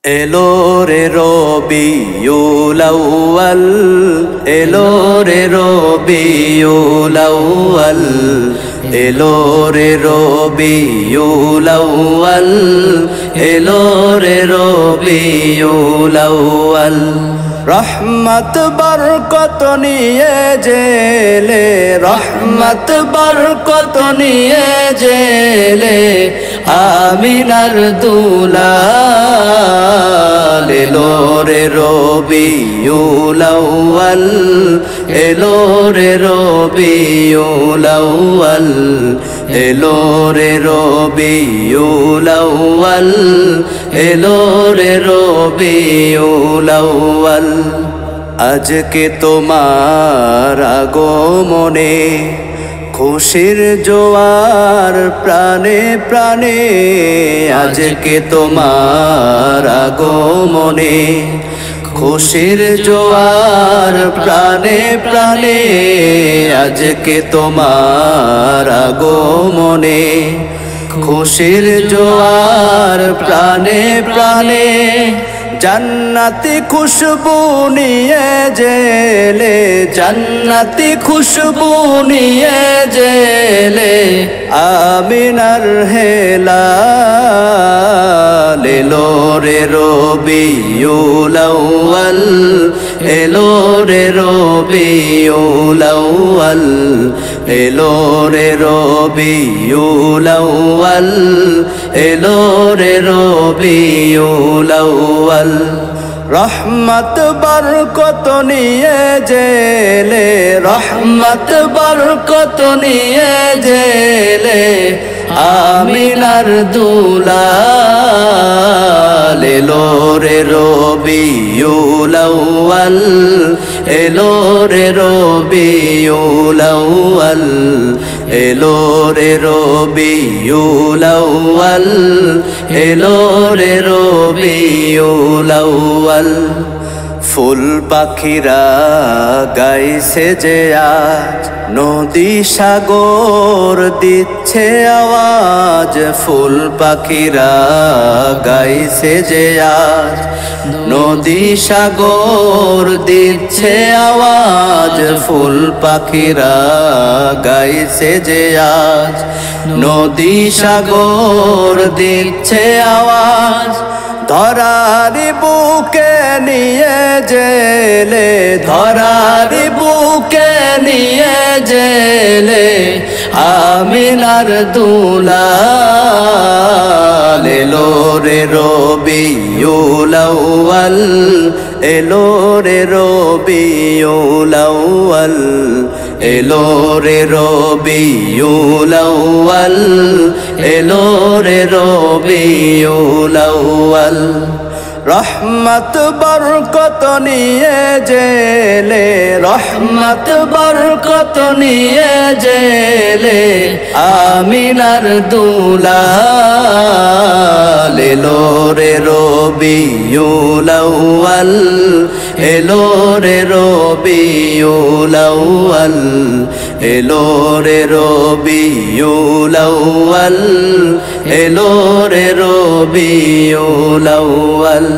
এলো রে রবিউল আউয়াল, এলো রে রবিউল আউয়াল, এলো রে রবিউল আউয়াল, এলো রে রবিউল আউয়াল। রহমত বরকত নিয়ে জেলে, রহমত বরকত নিয়ে জেলে, আমিনার দুলাল। এলো রে রবিউল আউয়াল, এলো রে রবিউল আউয়াল, এলো রে রবিউল আউয়াল, এলো রে রবিউল আউয়াল। আজকে তোমার আগমনে খুশির জোয়ার প্রাণে প্রাণে, আজকে তোমার আগমনে খুশির জোয়ার প্রাণে প্রাণে, আজকে তোমার আগমনে খুশির জোয়ার প্রাণে প্রাণে। জান্নাতি খুশবু নিয়ে জেলে, জান্নাতি খুশবু নিয়ে জেলে, আমিনার হেলাল। এলো রে রবিউল আউয়াল, এলো রে রবিউল আউয়াল, এলো রে রবিউল আউয়াল, এলো রে রবিউল আউয়াল। রহমত বরকত নিয়ে জেলে, রহমত বরকত নিয়ে জেলে, আমিনার দুলাল। এলো রে রবিউল আউয়াল, এলো রে রবিউল আউয়াল, এলো রে রবিউল আউয়াল, এলো রে রবিউল আউয়াল। ফুল পাখিরা গাইছে যে আজ, নদী সাগর দিচ্ছে আওয়াজ। ফুল পাখিরা গাইছে যে আজ, নদী সাগর দিচ্ছে আওয়াজ। ফুল পাখিরা গাইছে যে আজ, নদী সাগর দিচ্ছে আওয়াজ। ধরার বুকে নিয়ে জেলে, ধরার বুকে নিয়ে জেলে, আমিনার দুলাল। এলো রে রবিউল আউয়াল, এলো রে রবিউল আউয়াল, এলো রে রবিউল আউয়াল, এলো রে রবিউল আউয়াল। রহমত বরকত নিয়ে জেলে, রহমত বরকত নিয়ে জেলে, আমিনার দুলাল। এলো রে রবিউল আউয়াল, এলো রে রবিউল আউয়াল, এলো রে রবিউল আউয়াল, এলো রে রবিউল আউয়াল।